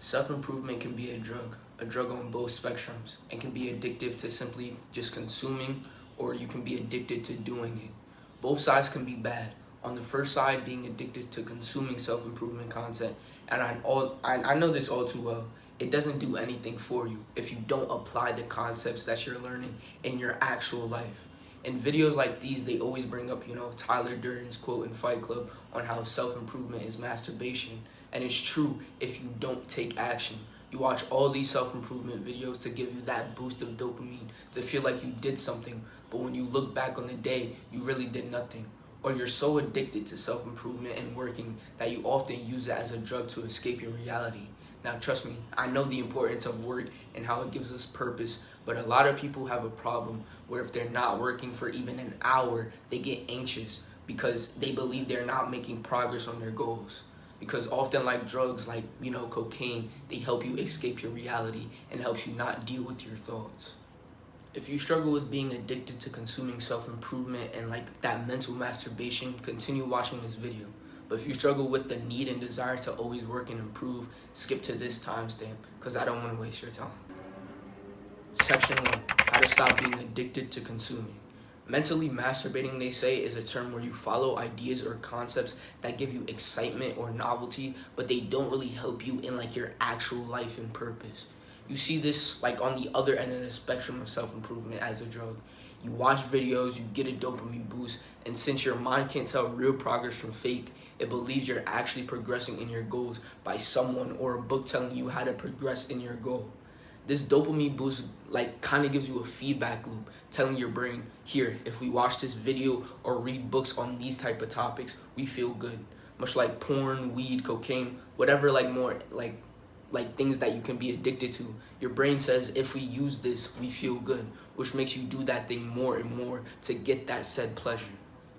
Self-improvement can be a drug on both spectrums, and can be addictive to simply just consuming, or you can be addicted to doing it. Both sides can be bad. On the first side, being addicted to consuming self-improvement content, and I know this all too well, it doesn't do anything for you if you don't apply the concepts that you're learning in your actual life. In videos like these, they always bring up, Tyler Durden's quote in Fight Club on how self-improvement is masturbation. And it's true if you don't take action. You watch all these self-improvement videos to give you that boost of dopamine, to feel like you did something. But when you look back on the day, you really did nothing. Or you're so addicted to self-improvement and working that you often use it as a drug to escape your reality. Now, trust me, I know the importance of work and how it gives us purpose, but a lot of people have a problem where if they're not working for even an hour, they get anxious because they believe they're not making progress on their goals. Because often, like drugs, like, cocaine, they help you escape your reality and helps you not deal with your thoughts. If you struggle with being addicted to consuming self-improvement and like that mental masturbation, continue watching this video. But if you struggle with the need and desire to always work and improve, skip to this timestamp because I don't want to waste your time. Section 1, how to stop being addicted to consuming. Mentally masturbating, they say, is a term where you follow ideas or concepts that give you excitement or novelty, but they don't really help you in like your actual life and purpose. You see this like on the other end of the spectrum of self-improvement as a drug. You watch videos, you get a dopamine boost, and since your mind can't tell real progress from fake, it believes you're actually progressing in your goals by someone or a book telling you how to progress in your goal. This dopamine boost like kind of gives you a feedback loop, telling your brain, here, if we watch this video or read books on these type of topics, we feel good. Much like porn, weed, cocaine, whatever like more like things that you can be addicted to. Your brain says, if we use this, we feel good, which makes you do that thing more and more to get that said pleasure.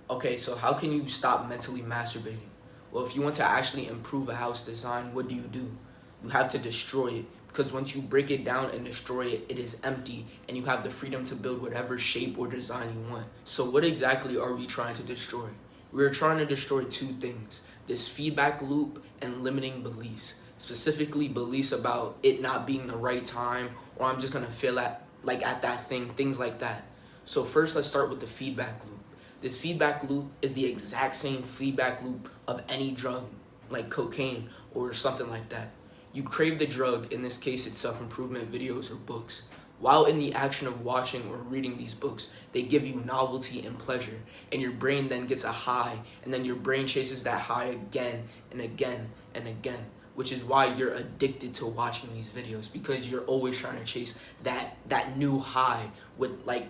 Okay, so how can you stop mentally masturbating? Well, if you want to actually improve a house design, what do? You have to destroy it, because once you break it down and destroy it, it is empty, and you have the freedom to build whatever shape or design you want. So what exactly are we trying to destroy? We're trying to destroy two things: this feedback loop and limiting beliefs. Specifically beliefs about it not being the right time, or I'm just gonna feel at that thing, things like that. So first, let's start with the feedback loop. This feedback loop is the exact same feedback loop of any drug, like cocaine or something like that. You crave the drug, in this case it's self-improvement videos or books. While in the action of watching or reading these books, they give you novelty and pleasure, and your brain then gets a high, and then your brain chases that high again and again and again, which is why you're addicted to watching these videos, because you're always trying to chase that new high with like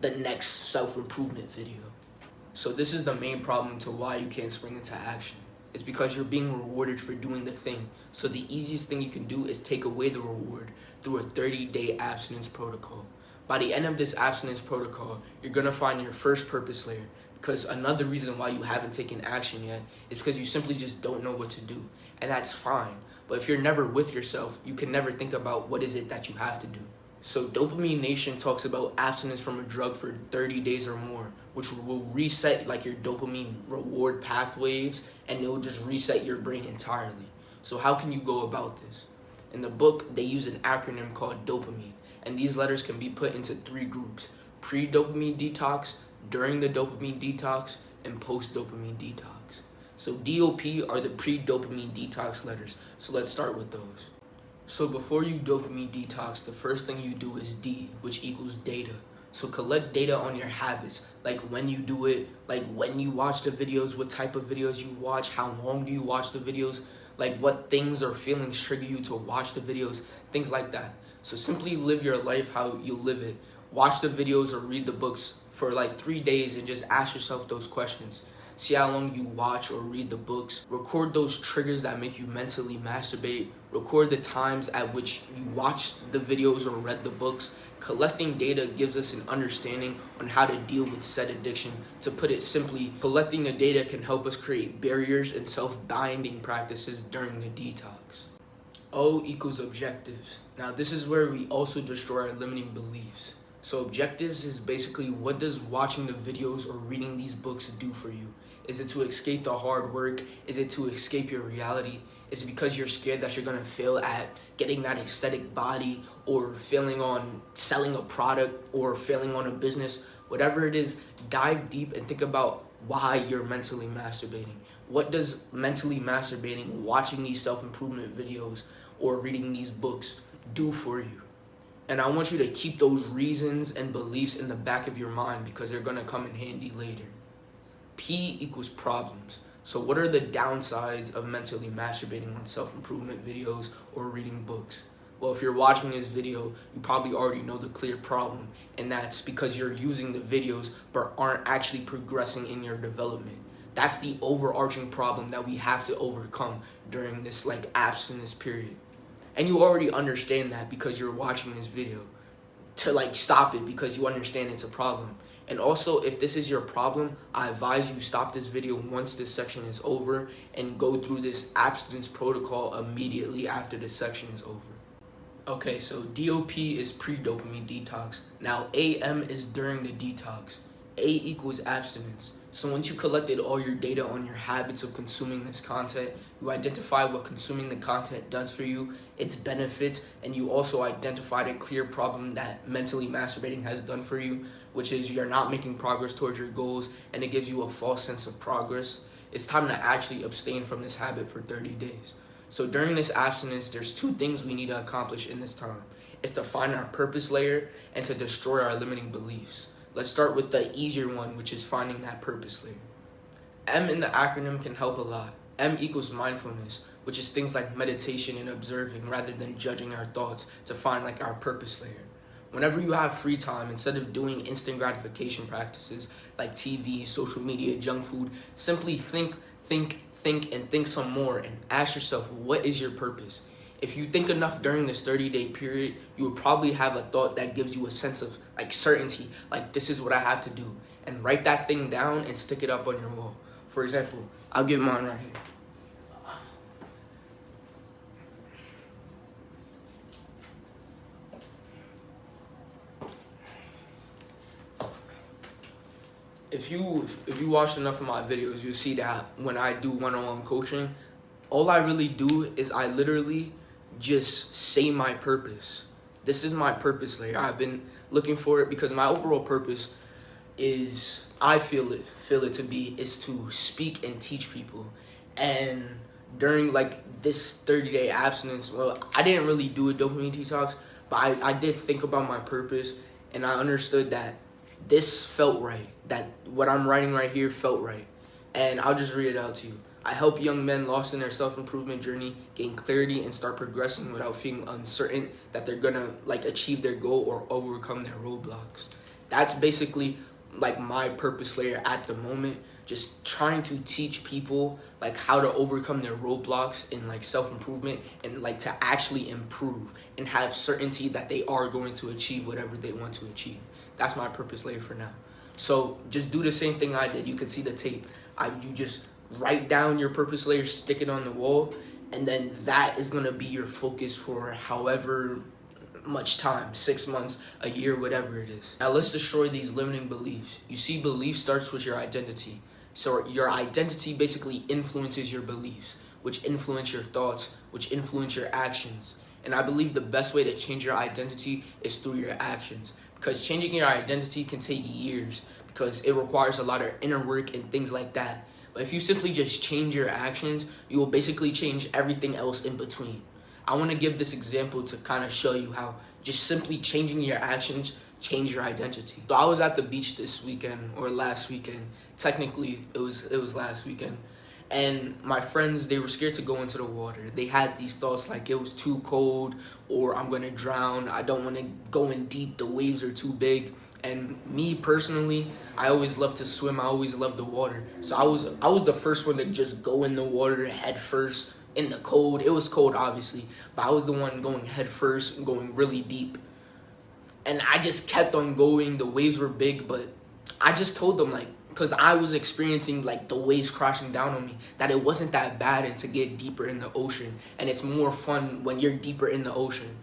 the next self-improvement video. So this is the main problem to why you can't spring into action. It's because you're being rewarded for doing the thing. So the easiest thing you can do is take away the reward through a 30-day abstinence protocol. By the end of this abstinence protocol, you're gonna find your first purpose layer. Because another reason why you haven't taken action yet is because you simply just don't know what to do. And that's fine. But if you're never with yourself, you can never think about what is it that you have to do. So Dopamine Nation talks about abstinence from a drug for 30 days or more, which will reset like your dopamine reward pathways, and it will just reset your brain entirely. So how can you go about this? In the book, they use an acronym called dopamine, and these letters can be put into 3 groups: pre-dopamine detox, during the dopamine detox, and post-dopamine detox. So DOP are the pre-dopamine detox letters. So let's start with those. So before you dopamine detox, the first thing you do is D, which equals data. So collect data on your habits, like when you do it, like when you watch the videos, what type of videos you watch, how long do you watch the videos, like what things or feelings trigger you to watch the videos, things like that. So simply live your life how you live it. Watch the videos or read the books for like 3 days and just ask yourself those questions. See how long you watch or read the books. Record those triggers that make you mentally masturbate. Record the times at which you watched the videos or read the books. Collecting data gives us an understanding on how to deal with said addiction. To put it simply, collecting the data can help us create barriers and self-binding practices during the detox. O equals objectives. Now this is where we also destroy our limiting beliefs. So objectives is basically, what does watching the videos or reading these books do for you? Is it to escape the hard work? Is it to escape your reality? Is it because you're scared that you're gonna fail at getting that aesthetic body, or failing on selling a product, or failing on a business? Whatever it is, dive deep and think about why you're mentally masturbating. What does mentally masturbating, watching these self-improvement videos, or reading these books do for you? And I want you to keep those reasons and beliefs in the back of your mind, because they're gonna come in handy later. P equals problems. So what are the downsides of mentally masturbating on self-improvement videos or reading books? Well, if you're watching this video, you probably already know the clear problem, and that's because you're using the videos but aren't actually progressing in your development. That's the overarching problem that we have to overcome during this abstinence period. And you already understand that because you're watching this video, to stop it because you understand it's a problem. And also, if this is your problem, I advise you stop this video once this section is over and go through this abstinence protocol immediately after this section is over. Okay, so DOP is pre-dopamine detox. Now AM is during the detox. A equals abstinence. So once you collected all your data on your habits of consuming this content, you identify what consuming the content does for you, its benefits, and you also identified a clear problem that mentally masturbating has done for you, which is you're not making progress towards your goals, and it gives you a false sense of progress. It's time to actually abstain from this habit for 30 days. So during this abstinence, there's two things we need to accomplish in this time. It's to find our purpose layer and to destroy our limiting beliefs. Let's start with the easier one, which is finding that purpose layer. M in the acronym can help a lot. M equals mindfulness, which is things like meditation and observing rather than judging our thoughts to find our purpose layer. Whenever you have free time, instead of doing instant gratification practices like TV, social media, junk food, simply think, and think some more and ask yourself, what is your purpose? If you think enough during this 30-day period, you would probably have a thought that gives you a sense of certainty, this is what I have to do. And write that thing down and stick it up on your wall. For example, I'll give mine right here. If you watched enough of my videos, you'll see that when I do one-on-one coaching, all I really do is I literally just say my purpose. This is my purpose layer. I've been looking for it because my overall purpose is, I feel it to be, is to speak and teach people. And during this 30-day abstinence, well, I didn't really do a dopamine detox, but I did think about my purpose, and I understood that this felt right, that what I'm writing right here felt right. And I'll just read it out to you. I help young men lost in their self-improvement journey gain clarity and start progressing without feeling uncertain that they're gonna achieve their goal or overcome their roadblocks. That's basically my purpose layer at the moment, just trying to teach people how to overcome their roadblocks in self-improvement and to actually improve and have certainty that they are going to achieve whatever they want to achieve. That's my purpose layer for now. So just do the same thing I did. You can see the tape. You just write down your purpose layer, stick it on the wall, and then that is going to be your focus for however much time, 6 months, a year, whatever it is. Now let's destroy these limiting beliefs. You see, belief starts with your identity. So your identity basically influences your beliefs, which influence your thoughts, which influence your actions. And I believe the best way to change your identity is through your actions, because changing your identity can take years because it requires a lot of inner work and things like that. But if you simply just change your actions, you will basically change everything else in between. I want to give this example to kind of show you how just simply changing your actions change your identity. So I was at the beach this weekend, or last weekend. Technically, it was last weekend. And my friends, they were scared to go into the water. They had these thoughts it was too cold, or I'm going to drown. I don't want to go in deep. The waves are too big. And me personally, I always love to swim. I always love the water. So I was the first one to just go in the water head first in the cold. It was cold, obviously, but I was the one going head first, going really deep. And I just kept on going. The waves were big, but I just told them because I was experiencing the waves crashing down on me, that it wasn't that bad and to get deeper in the ocean. And it's more fun when you're deeper in the ocean.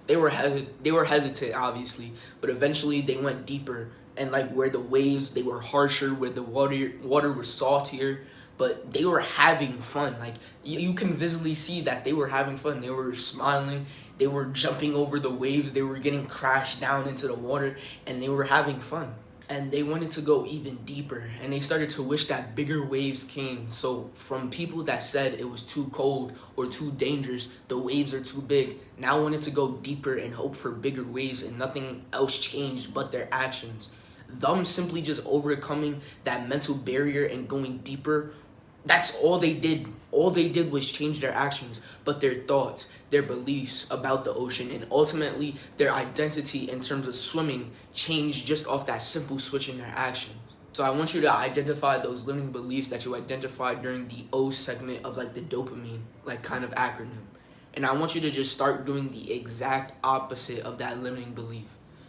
They were hesitant, obviously, but eventually they went deeper, and like where the waves, they were harsher, where the water was saltier, but they were having fun. Like you can visibly see that they were having fun. They were smiling, they were jumping over the waves, they were getting crashed down into the water, and they were having fun. And they wanted to go even deeper, and they started to wish that bigger waves came. So from people that said it was too cold or too dangerous, the waves are too big, now wanted to go deeper and hope for bigger waves, and nothing else changed but their actions. Them simply just overcoming that mental barrier and going deeper, that's all they did. All they did was change their actions, but their thoughts, their beliefs about the ocean, and ultimately their identity in terms of swimming changed just off that simple switch in their actions. So I want you to identify those limiting beliefs that you identified during the O segment of like the dopamine, like kind of acronym. And I want you to just start doing the exact opposite of that limiting belief.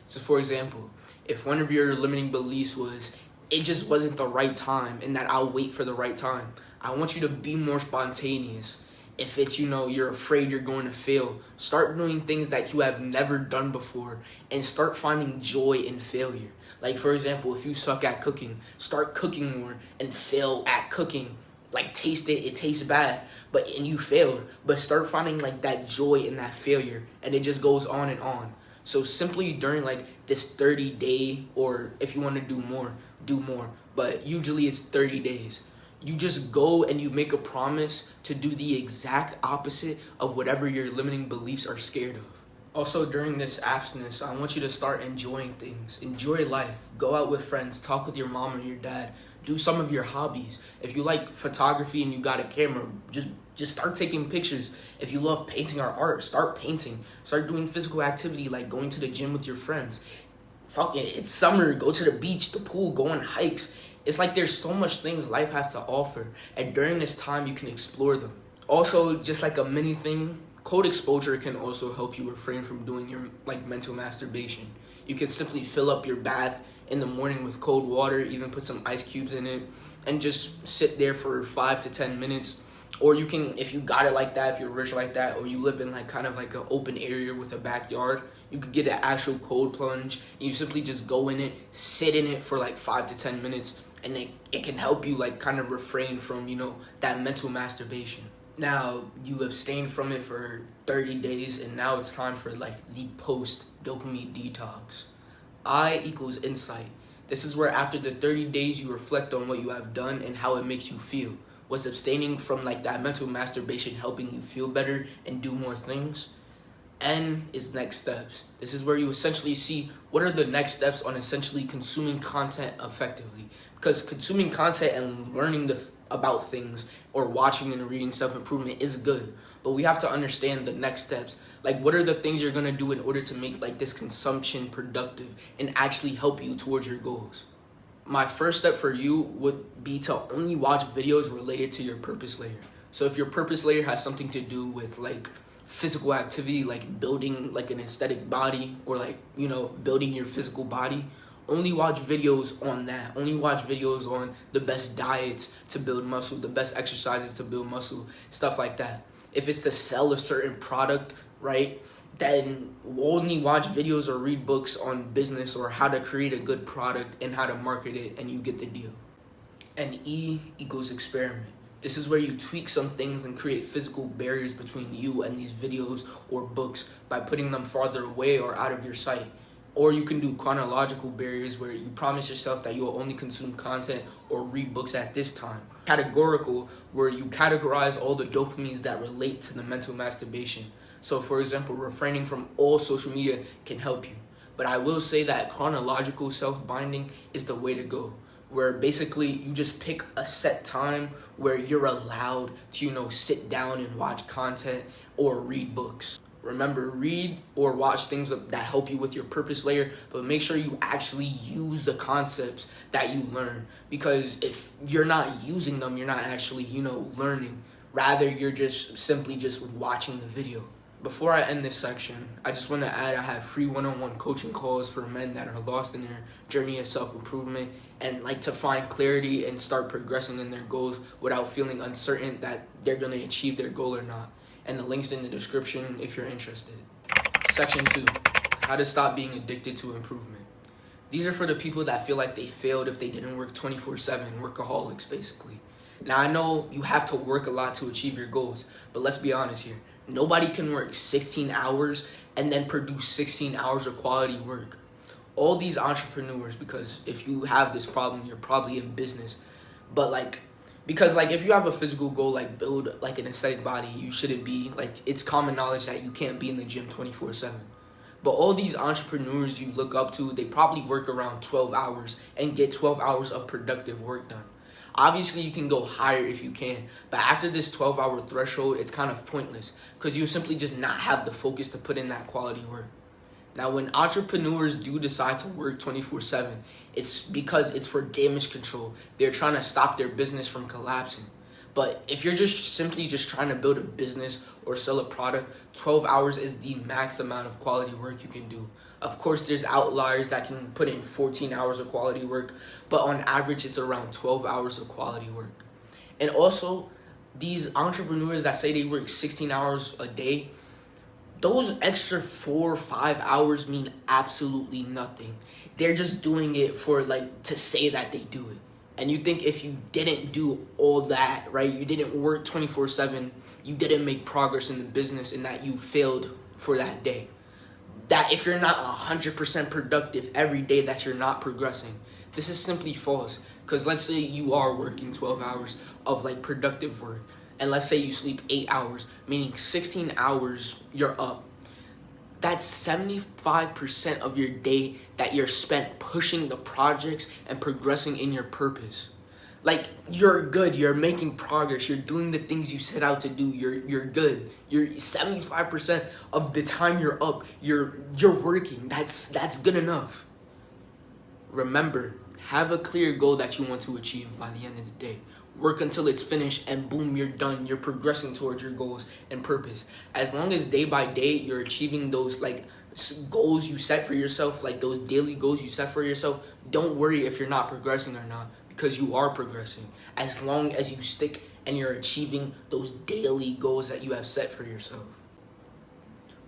So for example, if one of your limiting beliefs was, it just wasn't the right time and that I'll wait for the right time, I want you to be more spontaneous. If it's, you're afraid you're going to fail, start doing things that you have never done before and start finding joy in failure. Like, for example, if you suck at cooking, start cooking more and fail at cooking. Like, taste it, it tastes bad, and you failed. But start finding, like, that joy in that failure, and it just goes on and on. So simply during, like, this 30-day, or if you want to do more, but usually it's 30 days. You just go and you make a promise to do the exact opposite of whatever your limiting beliefs are scared of. Also, during this abstinence, I want you to start enjoying things. Enjoy life. Go out with friends. Talk with your mom or your dad. Do some of your hobbies. If you like photography and you got a camera, just start taking pictures. If you love painting or art, start painting. Start doing physical activity like going to the gym with your friends. Fuck it, it's summer. Go to the beach, the pool, go on hikes. It's like there's so much things life has to offer, and during this time you can explore them. Also, just like a mini thing, cold exposure can also help you refrain from doing your mental masturbation. You can simply fill up your bath in the morning with cold water, even put some ice cubes in it, and just sit there for 5 to 10 minutes. Or you can, if you got it like that, if you're rich like that, or you live in like kind of like an open area with a backyard, you could get an actual cold plunge, and you simply just go in it, sit in it for like 5 to 10 minutes, and it can help you like kind of refrain from, that mental masturbation. Now, you abstained from it for 30 days, and now it's time for like the post-dopamine detox. I equals insight. This is where after the 30 days you reflect on what you have done and how it makes you feel. Was abstaining from like that mental masturbation helping you feel better and do more things? N is next steps. This is where you essentially see what are the next steps on essentially consuming content effectively. Because consuming content and learning about things or watching and reading self-improvement is good. But we have to understand the next steps. Like, what are the things you're going to do in order to make like this consumption productive and actually help you towards your goals? My first step for you would be to only watch videos related to your purpose layer. So if your purpose layer has something to do with like physical activity, like building like an aesthetic body, or like, building your physical body, only watch videos on that. Only watch videos on the best diets to build muscle, the best exercises to build muscle, stuff like that. If it's to sell a certain product, right, then only watch videos or read books on business or how to create a good product and how to market it, and you get the deal. And E equals experiment. This is where you tweak some things and create physical barriers between you and these videos or books by putting them farther away or out of your sight. Or you can do chronological barriers where you promise yourself that you will only consume content or read books at this time. Categorical, where you categorize all the dopamines that relate to the mental masturbation. So for example, refraining from all social media can help you. But I will say that chronological self-binding is the way to go, where basically you just pick a set time where you're allowed to, sit down and watch content or read books. Remember, read or watch things that help you with your purpose layer, but make sure you actually use the concepts that you learn. Because if you're not using them, you're not actually, learning. Rather, you're just simply just watching the video. Before I end this section, I just want to add I have free one-on-one coaching calls for men that are lost in their journey of self-improvement and like to find clarity and start progressing in their goals without feeling uncertain that they're going to achieve their goal or not. And the link's in the description if you're interested. Section 2, how to stop being addicted to improvement. These are for the people that feel like they failed if they didn't work 24/7, workaholics basically. Now I know you have to work a lot to achieve your goals, but let's be honest here. Nobody can work 16 hours and then produce 16 hours of quality work. All these entrepreneurs, because if you have this problem, you're probably in business. But because if you have a physical goal, like build like an aesthetic body, you shouldn't be it's common knowledge that you can't be in the gym 24/7. But all these entrepreneurs you look up to, they probably work around 12 hours and get 12 hours of productive work done. Obviously, you can go higher if you can, but after this 12-hour threshold, it's kind of pointless because you simply just not have the focus to put in that quality work. Now, when entrepreneurs do decide to work 24/7, it's because it's for damage control. They're trying to stop their business from collapsing. But if you're just simply trying to build a business or sell a product, 12 hours is the max amount of quality work you can do. Of course, there's outliers that can put in 14 hours of quality work, but on average, it's around 12 hours of quality work. And also, these entrepreneurs that say they work 16 hours a day, those extra 4 or 5 hours mean absolutely nothing. They're just doing it for to say that they do it. And you think if you didn't do all that, right, you didn't work 24/7, you didn't make progress in the business and that you failed for that day. That if you're not 100% productive every day, that you're not progressing. This is simply false. Because let's say you are working 12 hours of productive work. And let's say you sleep 8 hours, meaning 16 hours you're up. That's 75% of your day that you're spent pushing the projects and progressing in your purpose. You're good, you're making progress, you're doing the things you set out to do, you're good. You're 75% of the time you're up, you're working. That's good enough. Remember, have a clear goal that you want to achieve by the end of the day. Work until it's finished and boom, you're done. You're progressing towards your goals and purpose. As long as day by day you're achieving those goals you set for yourself, those daily goals you set for yourself, don't worry if you're not progressing or not, because you are progressing. As long as you stick and you're achieving those daily goals that you have set for yourself.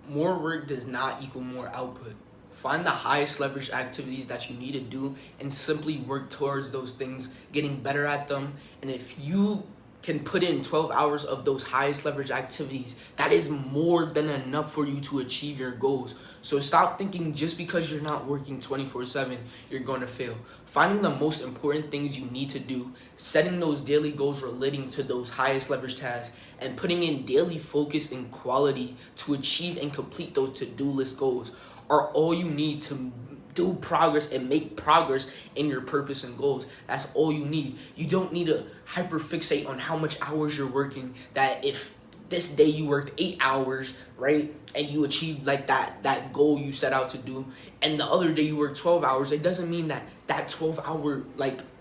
More work does not equal more output. Find the highest leverage activities that you need to do and simply work towards those things, getting better at them. And if you can put in 12 hours of those highest leverage activities, that is more than enough for you to achieve your goals. So stop thinking just because you're not working 24/7, you're going to fail. Finding the most important things you need to do, setting those daily goals relating to those highest leverage tasks, and putting in daily focus and quality to achieve and complete those to-do list goals are all you need to do progress and make progress in your purpose and goals. That's all you need. You don't need to hyperfixate on how much hours you're working. That if this day you worked 8 hours, right, and you achieved that goal you set out to do, and the other day you worked 12 hours, it doesn't mean that 12-hour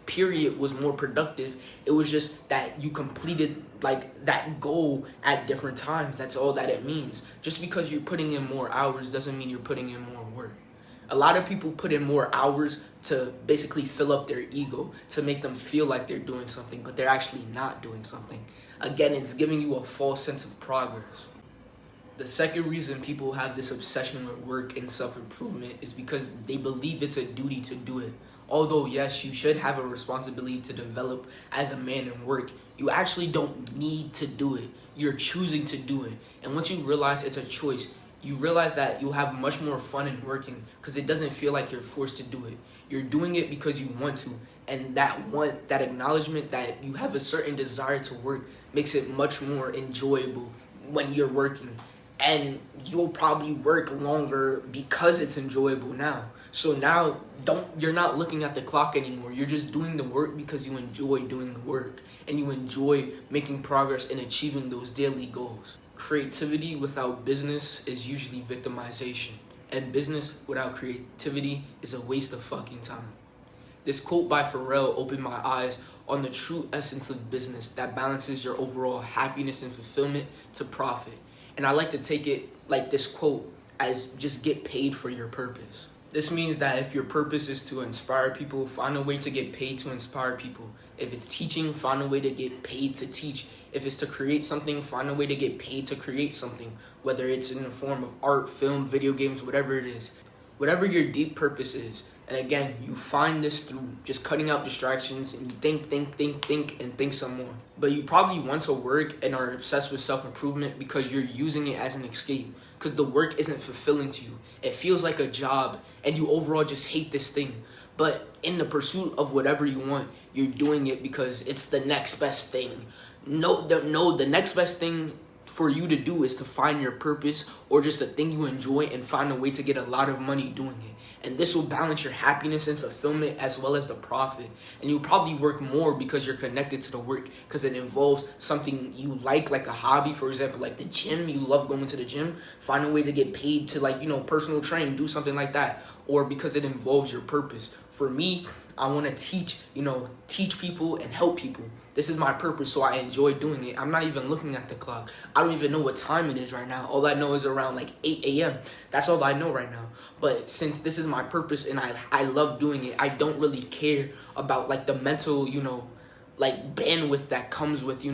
period was more productive. It was just that you completed that goal at different times. That's all that it means. Just because you're putting in more hours doesn't mean you're putting in more work. A lot of people put in more hours to basically fill up their ego, to make them feel like they're doing something, but they're actually not doing something. Again, it's giving you a false sense of progress. The second reason people have this obsession with work and self-improvement is because they believe it's a duty to do it. Although, yes, you should have a responsibility to develop as a man and work, you actually don't need to do it. You're choosing to do it. And once you realize it's a choice, you realize that you'll have much more fun in working because it doesn't feel like you're forced to do it. You're doing it because you want to. And that acknowledgement that you have a certain desire to work makes it much more enjoyable when you're working. And you'll probably work longer because it's enjoyable now. So now you're not looking at the clock anymore. You're just doing the work because you enjoy doing the work and you enjoy making progress and achieving those daily goals. Creativity without business is usually victimization, and business without creativity is a waste of fucking time. This quote by Pharrell opened my eyes on the true essence of business that balances your overall happiness and fulfillment to profit. And I like to take it like this quote as just get paid for your purpose. This means that if your purpose is to inspire people, find a way to get paid to inspire people. If it's teaching, find a way to get paid to teach. If it's to create something, find a way to get paid to create something, whether it's in the form of art, film, video games, whatever it is. Whatever your deep purpose is, And again, you find this through just cutting out distractions, and you think some more. But you probably want to work and are obsessed with self-improvement because you're using it as an escape, because the work isn't fulfilling to you. It feels like a job, and you overall just hate this thing. But in the pursuit of whatever you want, you're doing it because it's the next best thing. The next best thing for you to do is to find your purpose or just a thing you enjoy and find a way to get a lot of money doing it. And this will balance your happiness and fulfillment as well as the profit. And you'll probably work more because you're connected to the work, because it involves something you like a hobby. For example, like the gym, you love going to the gym. Find a way to get paid to personal train, do something like that. Or because it involves your purpose. For me, I want to teach people and help people. This is my purpose, so I enjoy doing it. I'm not even looking at the clock. I don't even know what time it is right now. All I know is around 8 a.m. That's all I know right now. But since this is my purpose and I love doing it, I don't really care about the mental, bandwidth that comes with,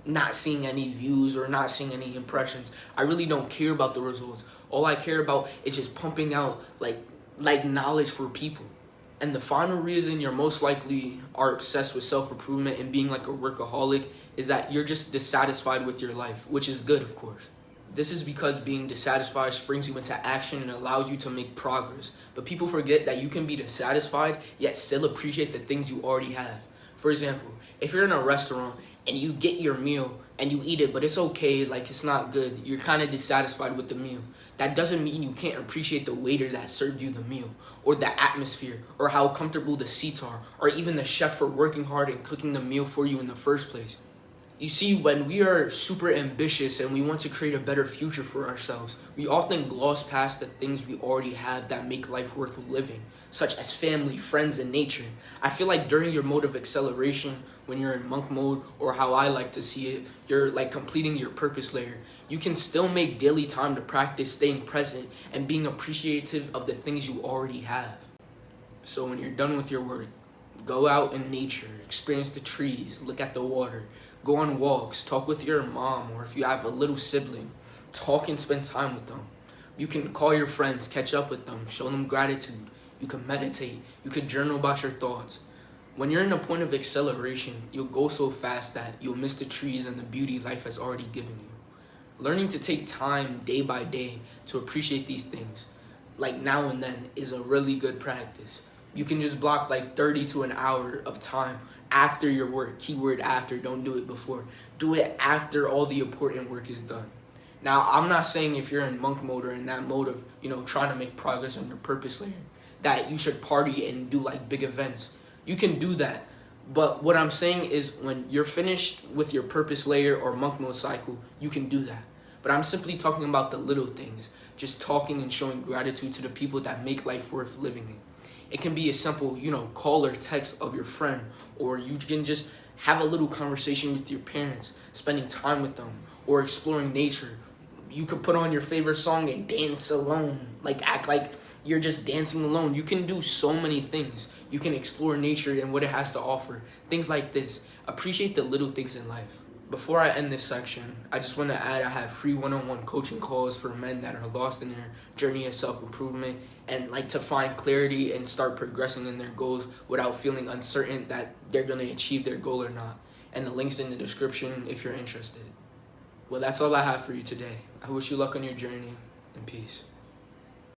not seeing any views or not seeing any impressions. I really don't care about the results. All I care about is just pumping out knowledge for people. And the final reason you're most likely are obsessed with self-improvement and being like a workaholic is that you're just dissatisfied with your life, which is good, of course. This is because being dissatisfied springs you into action and allows you to make progress. But people forget that you can be dissatisfied yet still appreciate the things you already have. For example, if you're in a restaurant and you get your meal and you eat it, but it's okay, it's not good, you're kind of dissatisfied with the meal. That doesn't mean you can't appreciate the waiter that served you the meal, or the atmosphere, or how comfortable the seats are, or even the chef for working hard and cooking the meal for you in the first place. You see, when we are super ambitious and we want to create a better future for ourselves, we often gloss past the things we already have that make life worth living, such as family, friends, and nature. I feel like during your mode of acceleration, when you're in monk mode, or how I like to see it, you're completing your purpose layer, you can still make daily time to practice staying present and being appreciative of the things you already have. So when you're done with your work, go out in nature, experience the trees, look at the water, go on walks, talk with your mom, or if you have a little sibling, talk and spend time with them. You can call your friends, catch up with them, show them gratitude. You can meditate. You can journal about your thoughts. When you're in a point of acceleration, you'll go so fast that you'll miss the trees and the beauty life has already given you. Learning to take time day by day to appreciate these things, now and then, is a really good practice. You can just block 30 to an hour of time after your work. Keyword after, don't do it before. Do it after all the important work is done. Now, I'm not saying if you're in monk mode or in that mode of, trying to make progress on your purpose layer, that you should party and do big events. You can do that. But what I'm saying is when you're finished with your purpose layer or monk mode cycle, you can do that. But I'm simply talking about the little things, just talking and showing gratitude to the people that make life worth living in. It can be a simple, call or text of your friend, or you can just have a little conversation with your parents, spending time with them, or exploring nature. You could put on your favorite song and dance alone, act like you're just dancing alone. You can do so many things. You can explore nature and what it has to offer. Things like this. Appreciate the little things in life. Before I end this section, I just want to add I have free one-on-one coaching calls for men that are lost in their journey of self-improvement and to find clarity and start progressing in their goals without feeling uncertain that they're going to achieve their goal or not. And the link's in the description if you're interested. Well, that's all I have for you today. I wish you luck on your journey, and peace.